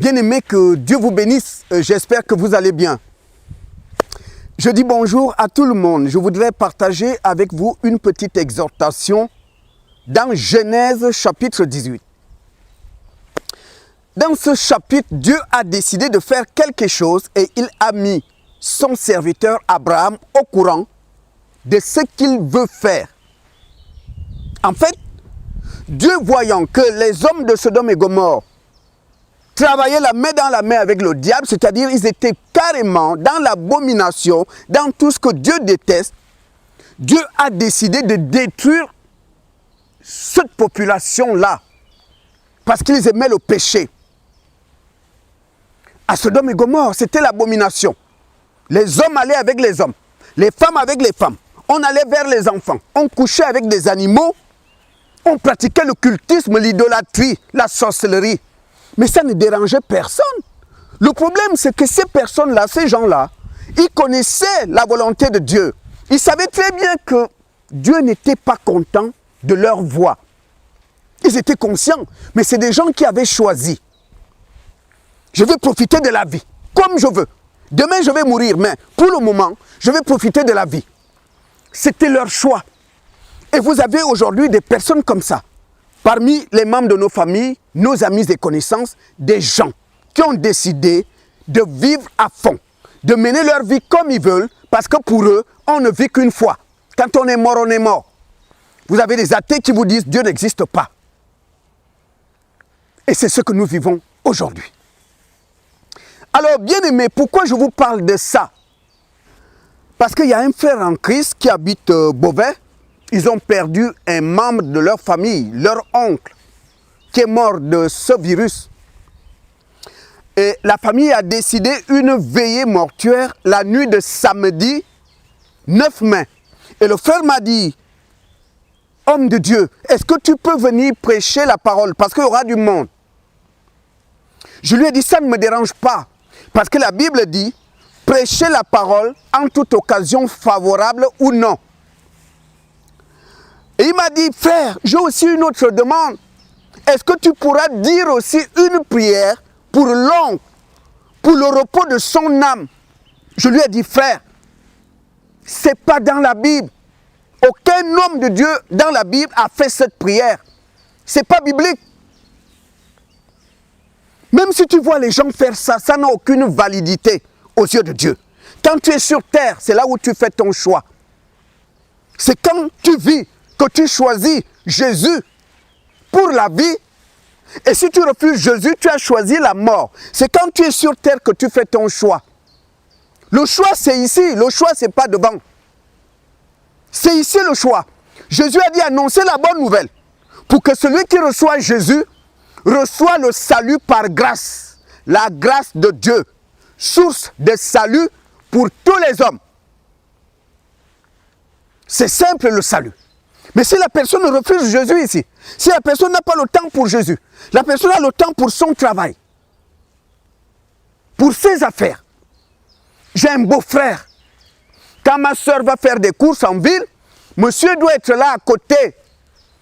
Bien-aimés, que Dieu vous bénisse. J'espère que vous allez bien. Je dis bonjour à tout le monde. Je voudrais partager avec vous une petite exhortation dans Genèse chapitre 18. Dans ce chapitre, Dieu a décidé de faire quelque chose et il a mis son serviteur Abraham au courant de ce qu'il veut faire. En fait, Dieu voyant que les hommes de Sodome et Gomorrhe travaillaient la main dans la main avec le diable, c'est-à-dire ils étaient carrément dans l'abomination, dans tout ce que Dieu déteste, Dieu a décidé de détruire cette population-là parce qu'ils aimaient le péché. À Sodome et Gomorrhe, c'était l'abomination. Les hommes allaient avec les hommes, les femmes avec les femmes. On allait vers les enfants, on couchait avec des animaux, on pratiquait le cultisme, l'idolâtrie, la sorcellerie. Mais ça ne dérangeait personne. Le problème, c'est que ces personnes-là, ces gens-là, ils connaissaient la volonté de Dieu. Ils savaient très bien que Dieu n'était pas content de leur voix. Ils étaient conscients, mais c'est des gens qui avaient choisi. Je vais profiter de la vie, comme je veux. Demain, je vais mourir, mais pour le moment, je vais profiter de la vie. C'était leur choix. Et vous avez aujourd'hui des personnes comme ça. Parmi les membres de nos familles, nos amis et connaissances, des gens qui ont décidé de vivre à fond, de mener leur vie comme ils veulent, parce que pour eux, on ne vit qu'une fois. Quand on est mort, on est mort. Vous avez des athées qui vous disent Dieu n'existe pas. Et c'est ce que nous vivons aujourd'hui. Alors, bien-aimés, pourquoi je vous parle de ça? Parce qu'il y a un frère en Christ qui habite Beauvais. Ils ont perdu un membre de leur famille, leur oncle, qui est mort de ce virus. Et la famille a décidé une veillée mortuaire la nuit de samedi 9 mai. Et le frère m'a dit, homme de Dieu, est-ce que tu peux venir prêcher la parole? Parce qu'il y aura du monde. Je lui ai dit, ça ne me dérange pas. Parce que la Bible dit, prêcher la parole en toute occasion favorable ou non. Et il m'a dit, frère, j'ai aussi une autre demande. Est-ce que tu pourras dire aussi une prière pour l'oncle, pour le repos de son âme? Je lui ai dit, frère, ce n'est pas dans la Bible. Aucun homme de Dieu dans la Bible a fait cette prière. Ce n'est pas biblique. Même si tu vois les gens faire ça, ça n'a aucune validité aux yeux de Dieu. Quand tu es sur terre, c'est là où tu fais ton choix. C'est quand tu vis que tu choisis Jésus pour la vie. Et si tu refuses Jésus, tu as choisi la mort. C'est quand tu es sur terre que tu fais ton choix. Le choix, c'est ici. Le choix, ce n'est pas devant. C'est ici le choix. Jésus a dit annoncer la bonne nouvelle. Pour que celui qui reçoit Jésus reçoit le salut par grâce. La grâce de Dieu. Source de salut pour tous les hommes. C'est simple le salut. Mais si la personne refuse Jésus ici, si la personne n'a pas le temps pour Jésus, la personne a le temps pour son travail, pour ses affaires. J'ai un beau-frère. Quand ma soeur va faire des courses en ville, monsieur doit être là à côté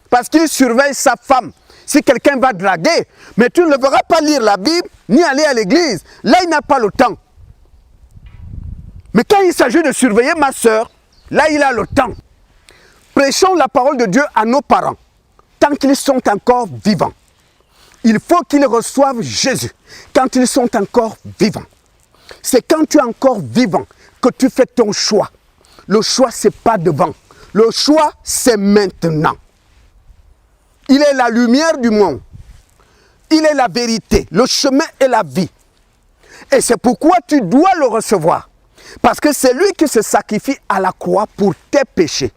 parce qu'il surveille sa femme. Si quelqu'un va draguer, mais tu ne le verras pas lire la Bible ni aller à l'église. Là, il n'a pas le temps. Mais quand il s'agit de surveiller ma soeur, là, il a le temps. Prêchons la parole de Dieu à nos parents, tant qu'ils sont encore vivants. Il faut qu'ils reçoivent Jésus, quand ils sont encore vivants. C'est quand tu es encore vivant que tu fais ton choix. Le choix, ce n'est pas devant. Le choix, c'est maintenant. Il est la lumière du monde. Il est la vérité, le chemin et la vie. Et c'est pourquoi tu dois le recevoir. Parce que c'est lui qui se sacrifie à la croix pour tes péchés.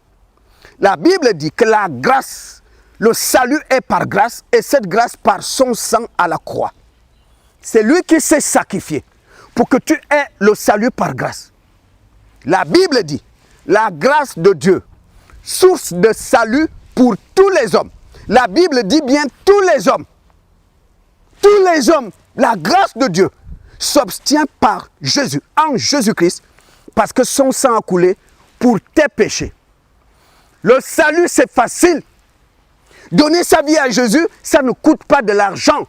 La Bible dit que la grâce, le salut est par grâce et cette grâce par son sang à la croix. C'est lui qui s'est sacrifié pour que tu aies le salut par grâce. La Bible dit, la grâce de Dieu, source de salut pour tous les hommes. La Bible dit bien tous les hommes. Tous les hommes, la grâce de Dieu s'obtient par Jésus, en Jésus-Christ, parce que son sang a coulé pour tes péchés. Le salut, c'est facile. Donner sa vie à Jésus, ça ne coûte pas de l'argent.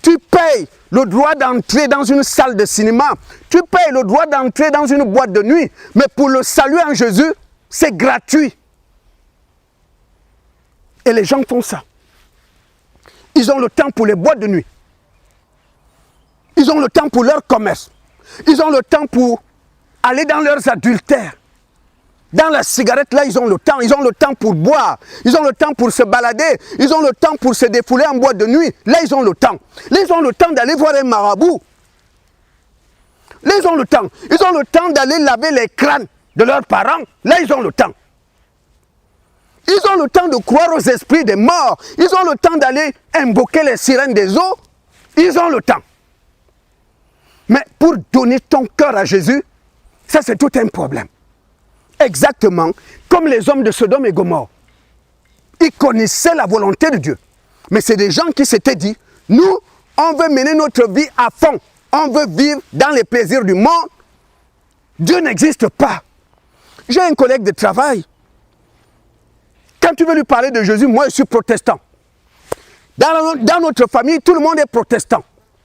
Tu payes le droit d'entrer dans une salle de cinéma. Tu payes le droit d'entrer dans une boîte de nuit. Mais pour le salut en Jésus, c'est gratuit. Et les gens font ça. Ils ont le temps pour les boîtes de nuit. Ils ont le temps pour leur commerce. Ils ont le temps pour aller dans leurs adultères. Dans la cigarette, là, ils ont le temps. Ils ont le temps pour boire. Ils ont le temps pour se balader. Ils ont le temps pour se défouler en boîte de nuit. Là, ils ont le temps. Là, ils ont le temps d'aller voir un marabout. Là, ils ont le temps. Ils ont le temps d'aller laver les crânes de leurs parents. Là, ils ont le temps. Ils ont le temps de croire aux esprits des morts. Ils ont le temps d'aller invoquer les sirènes des eaux. Ils ont le temps. Mais pour donner ton cœur à Jésus, ça c'est tout un problème. Exactement comme les hommes de Sodome et Gomorrhe. Ils connaissaient la volonté de Dieu. Mais c'est des gens qui s'étaient dit, nous, on veut mener notre vie à fond. On veut vivre dans les plaisirs du monde. Dieu n'existe pas. J'ai un collègue de travail. Quand tu veux lui parler de Jésus, moi je suis protestant. Dans notre famille, tout le monde est protestant.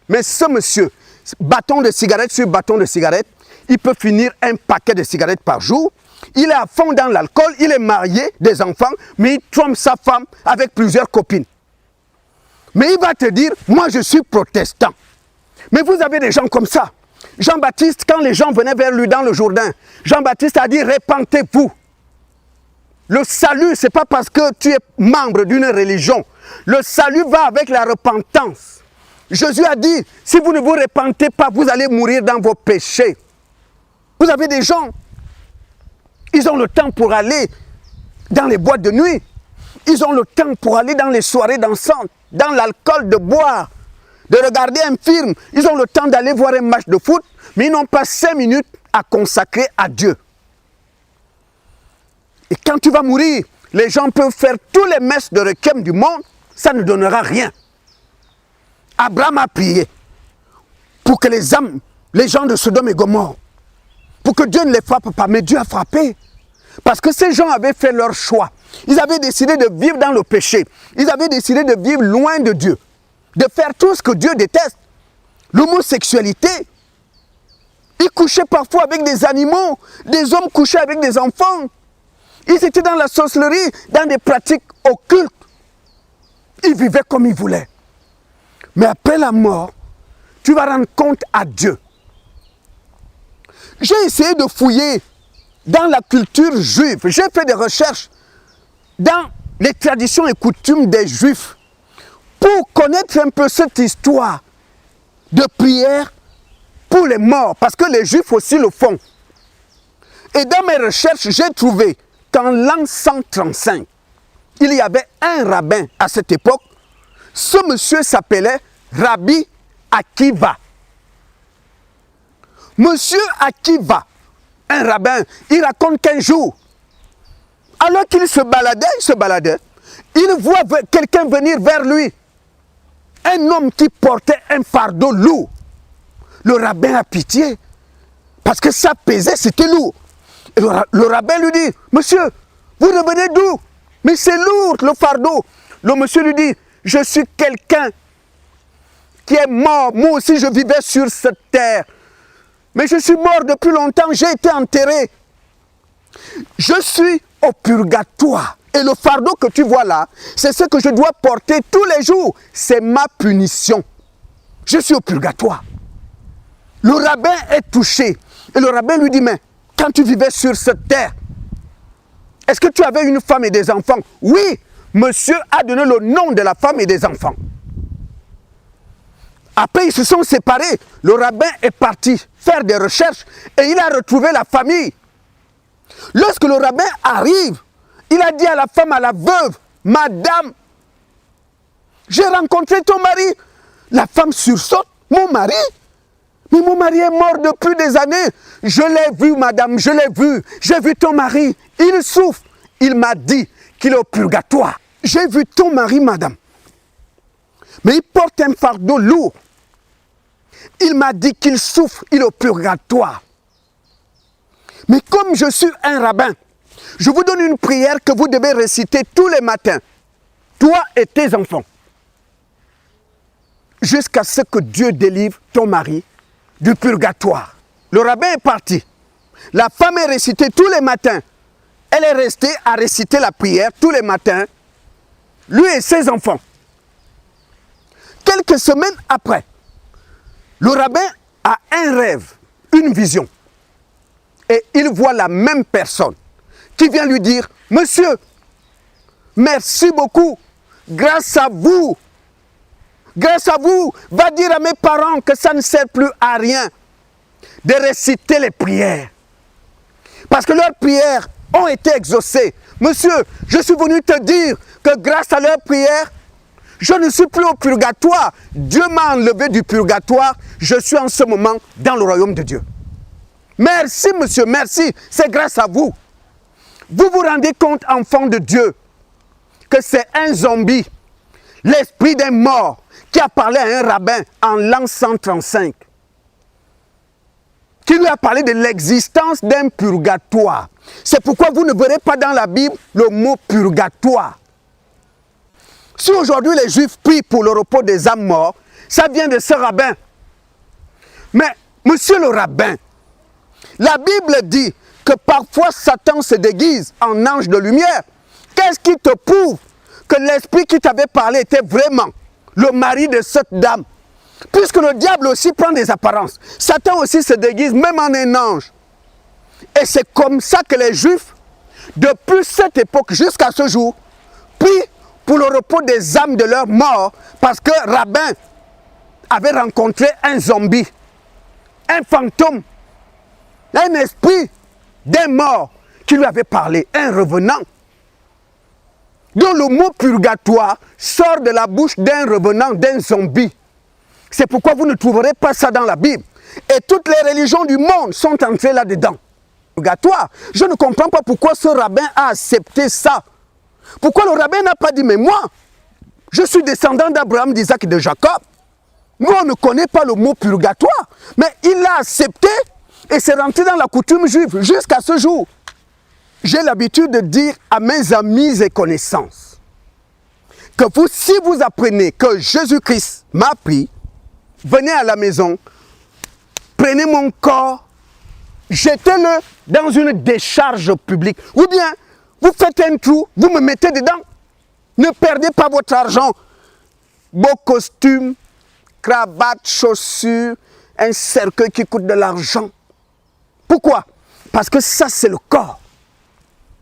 Mais ce monsieur, bâton de cigarette sur bâton de cigarette, il peut finir un paquet de cigarettes par jour. Il est à fond dans l'alcool, il est marié, des enfants, mais il trompe sa femme avec plusieurs copines. Mais il va te dire, moi je suis protestant. Mais vous avez des gens comme ça. Jean-Baptiste, quand les gens venaient vers lui dans le Jourdain, Jean-Baptiste a dit, répentez-vous. Le salut, ce n'est pas parce que tu es membre d'une religion. Le salut va avec la repentance. Jésus a dit, si vous ne vous repentez pas, vous allez mourir dans vos péchés. Vous avez des gens, ils ont le temps pour aller dans les boîtes de nuit. Ils ont le temps pour aller dans les soirées dansantes, dans l'alcool, de boire, de regarder un film. Ils ont le temps d'aller voir un match de foot, mais ils n'ont pas 5 minutes à consacrer à Dieu. Et quand tu vas mourir, les gens peuvent faire tous les messes de requiem du monde, ça ne donnera rien. Abraham a prié pour que les âmes, les gens de Sodome et Gomorrhe, pour que Dieu ne les frappe pas, mais Dieu a frappé. Parce que ces gens avaient fait leur choix. Ils avaient décidé de vivre dans le péché. Ils avaient décidé de vivre loin de Dieu. De faire tout ce que Dieu déteste. L'homosexualité. Ils couchaient parfois avec des animaux. Des hommes couchaient avec des enfants. Ils étaient dans la sorcellerie, dans des pratiques occultes. Ils vivaient comme ils voulaient. Mais après la mort, tu vas rendre compte à Dieu. J'ai essayé de fouiller dans la culture juive. J'ai fait des recherches dans les traditions et coutumes des Juifs pour connaître un peu cette histoire de prière pour les morts. Parce que les Juifs aussi le font. Et dans mes recherches, j'ai trouvé qu'en l'an 135, il y avait un rabbin à cette époque. Ce monsieur s'appelait Rabbi Akiva. Monsieur Akiva, un rabbin, il raconte qu'un jour, alors qu'il se baladait, il voit quelqu'un venir vers lui. Un homme qui portait un fardeau lourd. Le rabbin a pitié, parce que ça pesait, c'était lourd. Et le rabbin lui dit, monsieur, vous revenez d'où? Mais c'est lourd le fardeau. Le monsieur lui dit, je suis quelqu'un qui est mort. Moi aussi je vivais sur cette terre. Mais je suis mort depuis longtemps, j'ai été enterré. Je suis au purgatoire. Et le fardeau que tu vois là, c'est ce que je dois porter tous les jours. C'est ma punition. Je suis au purgatoire. Le rabbin est touché. Et le rabbin lui dit, mais quand tu vivais sur cette terre, est-ce que tu avais une femme et des enfants? Oui, monsieur a donné le nom de la femme et des enfants. Après, ils se sont séparés. Le rabbin est parti faire des recherches et il a retrouvé la famille. Lorsque le rabbin arrive, il a dit à la femme, à la veuve, madame, j'ai rencontré ton mari. La femme sursaute, mon mari? Mais mon mari est mort depuis des années. Je l'ai vu, madame, je l'ai vu. J'ai vu ton mari. Il souffre. Il m'a dit qu'il est au purgatoire. J'ai vu ton mari, madame. Mais il porte un fardeau lourd. Il m'a dit qu'il souffre, il est au purgatoire. Mais comme je suis un rabbin, je vous donne une prière que vous devez réciter tous les matins. Toi et tes enfants. jusqu'à ce que Dieu délivre ton mari du purgatoire. Le rabbin est parti. La femme est récitée tous les matins. Elle est restée à réciter la prière tous les matins, lui et ses enfants. Quelques semaines après, le rabbin a un rêve, une vision. Et il voit la même personne qui vient lui dire, « Monsieur, merci beaucoup, grâce à vous, va dire à mes parents que ça ne sert plus à rien de réciter les prières. Parce que leurs prières ont été exaucées. Monsieur, je suis venu te dire que grâce à leurs prières, je ne suis plus au purgatoire. Dieu m'a enlevé du purgatoire. Je suis en ce moment dans le royaume de Dieu. Merci, monsieur, merci. C'est grâce à vous. Vous vous rendez compte, enfant de Dieu, que c'est un zombie, l'esprit d'un mort, qui a parlé à un rabbin en l'an 135, qui lui a parlé de l'existence d'un purgatoire. C'est pourquoi vous ne verrez pas dans la Bible le mot purgatoire. Si aujourd'hui les Juifs prient pour le repos des âmes mortes, ça vient de ce rabbin. Mais, monsieur le rabbin, la Bible dit que parfois Satan se déguise en ange de lumière. Qu'est-ce qui te prouve que l'esprit qui t'avait parlé était vraiment le mari de cette dame? Puisque le diable aussi prend des apparences. Satan aussi se déguise même en un ange. Et c'est comme ça que les Juifs, depuis cette époque jusqu'à ce jour, prient pour le repos des âmes de leurs morts, parce que rabbin avait rencontré un zombie, un fantôme, un esprit d'un mort qui lui avait parlé, un revenant. Donc le mot purgatoire sort de la bouche d'un revenant, d'un zombie. C'est pourquoi vous ne trouverez pas ça dans la Bible. Et toutes les religions du monde sont entrées là-dedans. Purgatoire. Je ne comprends pas pourquoi ce rabbin a accepté ça. Pourquoi le rabbin n'a pas dit, mais moi, je suis descendant d'Abraham, d'Isaac et de Jacob. Nous, on ne connaît pas le mot purgatoire. Mais il l'a accepté et c'est rentré dans la coutume juive jusqu'à ce jour. J'ai l'habitude de dire à mes amis et connaissances que vous, si vous apprenez que Jésus-Christ m'a pris, venez à la maison, prenez mon corps, jetez-le dans une décharge publique. Ou bien, vous faites un trou, vous me mettez dedans. Ne perdez pas votre argent. Beau costume, cravate, chaussures, un cercueil qui coûte de l'argent. Pourquoi? Parce que ça, c'est le corps.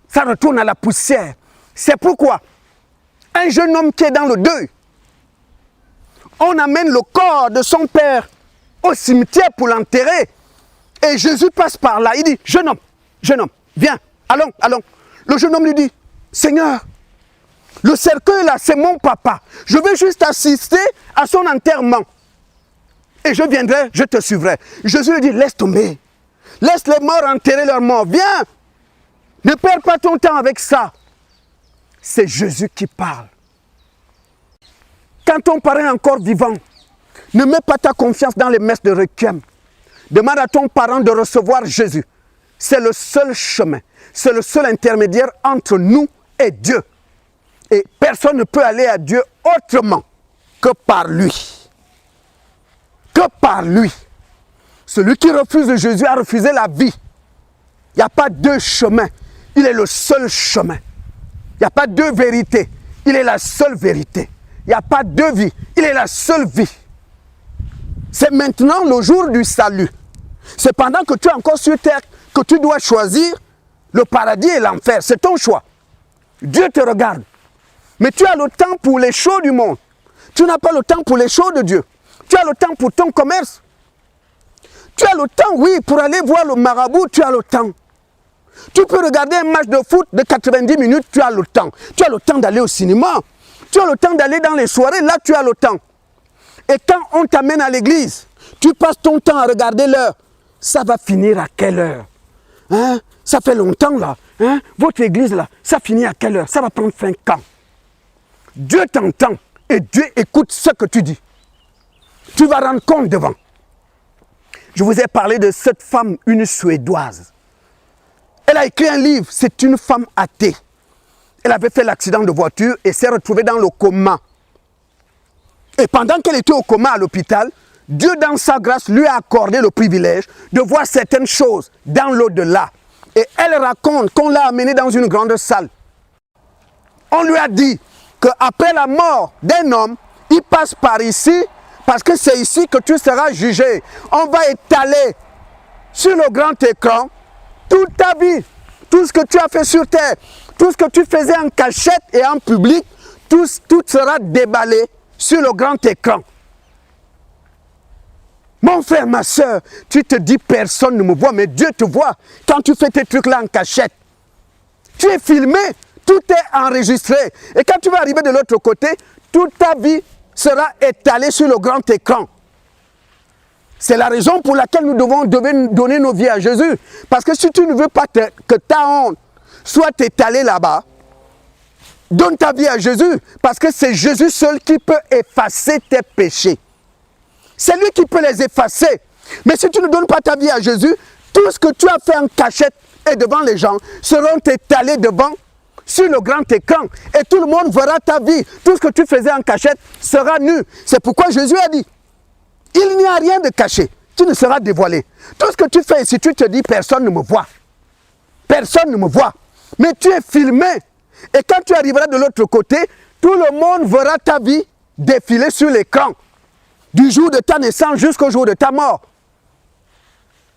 Ça retourne à la poussière. C'est pourquoi un jeune homme qui est dans le deuil, on amène le corps de son père au cimetière pour l'enterrer. Et Jésus passe par là. Il dit, jeune homme, viens, allons, allons. Le jeune homme lui dit, Seigneur, le cercueil là, c'est mon papa. Je veux juste assister à son enterrement. Et je viendrai, je te suivrai. Jésus lui dit, laisse tomber. Laisse les morts enterrer leurs morts. Viens. Ne perds pas ton temps avec ça. C'est Jésus qui parle. Quand ton parent est encore vivant, ne mets pas ta confiance dans les messes de requiem. Demande à ton parent de recevoir Jésus. C'est le seul chemin. C'est le seul intermédiaire entre nous et Dieu. Et personne ne peut aller à Dieu autrement que par lui. Que par lui. Celui qui refuse Jésus a refusé la vie. Il n'y a pas deux chemins. Il est le seul chemin. Il n'y a pas deux vérités. Il est la seule vérité. Il n'y a pas deux vies. Il est la seule vie. C'est maintenant le jour du salut. C'est pendant que tu es encore sur terre que tu dois choisir le paradis et l'enfer. C'est ton choix. Dieu te regarde. Mais tu as le temps pour les choses du monde. Tu n'as pas le temps pour les choses de Dieu. Tu as le temps pour ton commerce. Tu as le temps, oui, pour aller voir le marabout, tu as le temps. Tu peux regarder un match de foot de 90 minutes, tu as le temps. Tu as le temps d'aller au cinéma. Tu as le temps d'aller dans les soirées, là tu as le temps. Et quand on t'amène à l'église, tu passes ton temps à regarder l'heure. Ça va finir à quelle heure? Hein? Ça fait longtemps là. Hein? Votre église là, ça finit à quelle heure? Ça va prendre fin quand? Dieu t'entend et Dieu écoute ce que tu dis. Tu vas rendre compte devant. Je vous ai parlé de cette femme, une Suédoise. Elle a écrit un livre, c'est une femme athée. Elle avait fait l'accident de voiture et s'est retrouvée dans le coma. Et pendant qu'elle était au coma à l'hôpital, Dieu dans sa grâce lui a accordé le privilège de voir certaines choses dans l'au-delà. Et elle raconte qu'on l'a amenée dans une grande salle. On lui a dit qu'après la mort d'un homme, il passe par ici parce que c'est ici que tu seras jugé. On va étaler sur le grand écran toute ta vie, tout ce que tu as fait sur terre, tout ce que tu faisais en cachette et en public, tout sera déballé sur le grand écran. Mon frère, ma soeur, tu te dis personne ne me voit, mais Dieu te voit quand tu fais tes trucs là en cachette. Tu es filmé, tout est enregistré. Et quand tu vas arriver de l'autre côté, toute ta vie sera étalée sur le grand écran. C'est la raison pour laquelle nous devons donner nos vies à Jésus. Parce que si tu ne veux pas que ta honte soit étalée là-bas, donne ta vie à Jésus. Parce que c'est Jésus seul qui peut effacer tes péchés. C'est lui qui peut les effacer. Mais si tu ne donnes pas ta vie à Jésus, tout ce que tu as fait en cachette et devant les gens seront étalés devant sur le grand écran. Et tout le monde verra ta vie. Tout ce que tu faisais en cachette sera nu. C'est pourquoi Jésus a dit, il n'y a rien de caché. Tu ne seras dévoilé. Tout ce que tu fais ici, tu te dis, personne ne me voit. Personne ne me voit. Mais tu es filmé. Et quand tu arriveras de l'autre côté, tout le monde verra ta vie défiler sur l'écran. Du jour de ta naissance jusqu'au jour de ta mort.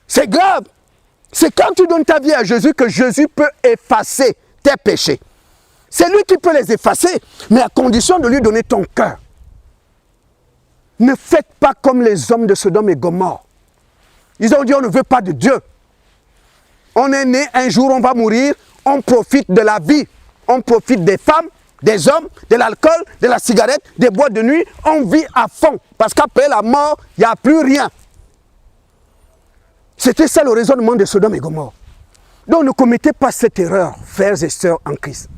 C'est grave. C'est quand tu donnes ta vie à Jésus que Jésus peut effacer tes péchés. C'est lui qui peut les effacer, mais à condition de lui donner ton cœur. Ne faites pas comme les hommes de Sodome et Gomorrhe. Ils ont dit on ne veut pas de Dieu. On est né, un jour on va mourir, on profite de la vie. On profite des femmes, des hommes, de l'alcool, de la cigarette, des boîtes de nuit. On vit à fond. Parce qu'après la mort, il n'y a plus rien. C'était ça le raisonnement de Sodome et Gomorrhe. Donc ne commettez pas cette erreur, frères et sœurs en Christ.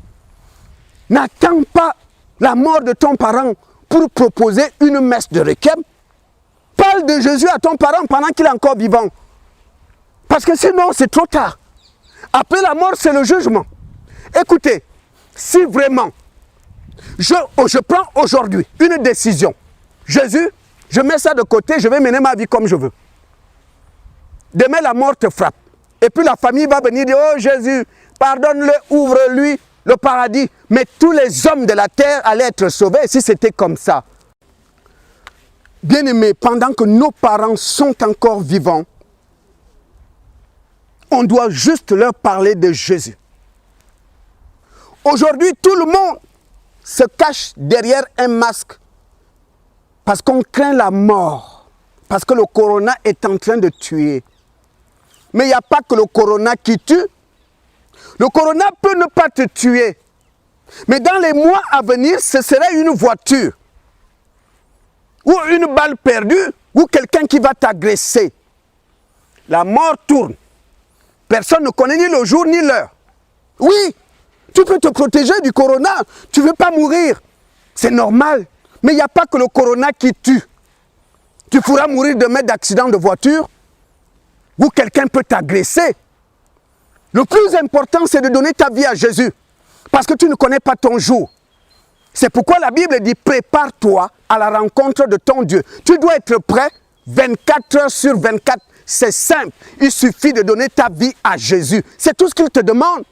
N'attends pas la mort de ton parent pour proposer une messe de requiem. Parle de Jésus à ton parent pendant qu'il est encore vivant. Parce que sinon, c'est trop tard. Après la mort, c'est le jugement. Écoutez, si vraiment, je prends aujourd'hui une décision. Jésus, je mets ça de côté, je vais mener ma vie comme je veux. Demain, la mort te frappe. Et puis la famille va venir dire, oh Jésus, pardonne-le, ouvre-lui le paradis. Mais tous les hommes de la terre allaient être sauvés si c'était comme ça. Bien-aimés, pendant que nos parents sont encore vivants, on doit juste leur parler de Jésus. Aujourd'hui, tout le monde se cache derrière un masque parce qu'on craint la mort, parce que le corona est en train de tuer. Mais il n'y a pas que le corona qui tue. Le corona peut ne pas te tuer. Mais dans les mois à venir, ce serait une voiture ou une balle perdue ou quelqu'un qui va t'agresser. La mort tourne. Personne ne connaît ni le jour ni l'heure. Oui, tu peux te protéger du corona. Tu ne veux pas mourir. C'est normal. Mais il n'y a pas que le corona qui tue. Tu pourras mourir demain d'accident de voiture ou quelqu'un peut t'agresser. Le plus important, c'est de donner ta vie à Jésus. Parce que tu ne connais pas ton jour. C'est pourquoi la Bible dit, prépare-toi à la rencontre de ton Dieu. Tu dois être prêt 24 heures sur 24. C'est simple. Il suffit de donner ta vie à Jésus. C'est tout ce qu'il te demande.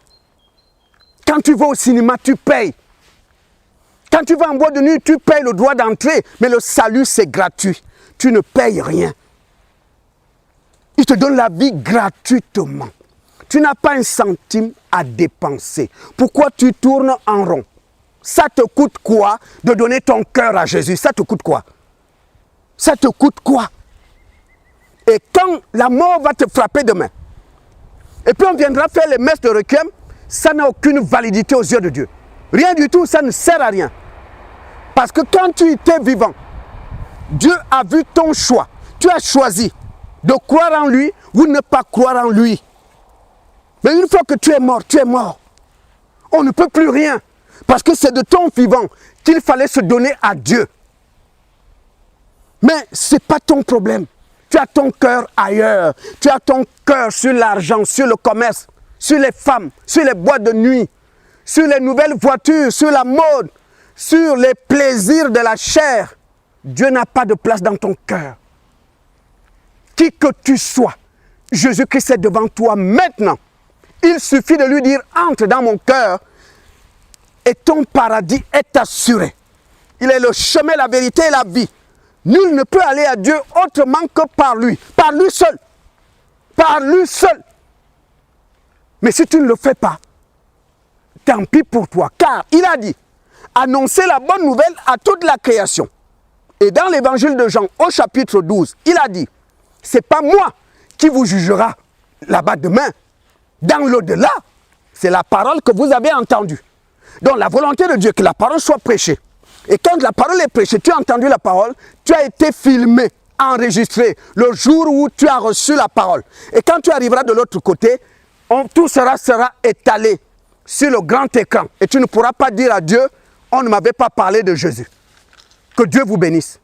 Quand tu vas au cinéma, tu payes. Quand tu vas en boîte de nuit, tu payes le droit d'entrée. Mais le salut, c'est gratuit. Tu ne payes rien. Il te donne la vie gratuitement. Tu n'as pas un centime à dépenser. Pourquoi tu tournes en rond? Ça te coûte quoi de donner ton cœur à Jésus? Ça te coûte quoi? Ça te coûte quoi? Et quand la mort va te frapper demain, et puis on viendra faire les messes de requiem, ça n'a aucune validité aux yeux de Dieu. Rien du tout, ça ne sert à rien. Parce que quand tu étais vivant, Dieu a vu ton choix. Tu as choisi de croire en lui ou ne pas croire en lui. Mais une fois que tu es mort, tu es mort. On ne peut plus rien. Parce que c'est de ton vivant qu'il fallait se donner à Dieu. Mais ce n'est pas ton problème. Tu as ton cœur ailleurs. Tu as ton cœur sur l'argent, sur le commerce, sur les femmes, sur les boîtes de nuit, sur les nouvelles voitures, sur la mode, sur les plaisirs de la chair. Dieu n'a pas de place dans ton cœur. Qui que tu sois, Jésus-Christ est devant toi maintenant. Il suffit de lui dire, entre dans mon cœur et ton paradis est assuré. Il est le chemin, la vérité et la vie. Nul ne peut aller à Dieu autrement que par lui seul. Par lui seul. Mais si tu ne le fais pas, tant pis pour toi. Car il a dit, annoncez la bonne nouvelle à toute la création. Et dans l'évangile de Jean, au chapitre 12, il a dit, c'est pas moi qui vous jugera là-bas demain. Dans l'au-delà, c'est la parole que vous avez entendue. Donc la volonté de Dieu, que la parole soit prêchée. Et quand la parole est prêchée, tu as entendu la parole, tu as été filmé, enregistré, le jour où tu as reçu la parole. Et quand tu arriveras de l'autre côté, tout sera étalé sur le grand écran. Et tu ne pourras pas dire à Dieu, on ne m'avait pas parlé de Jésus. Que Dieu vous bénisse.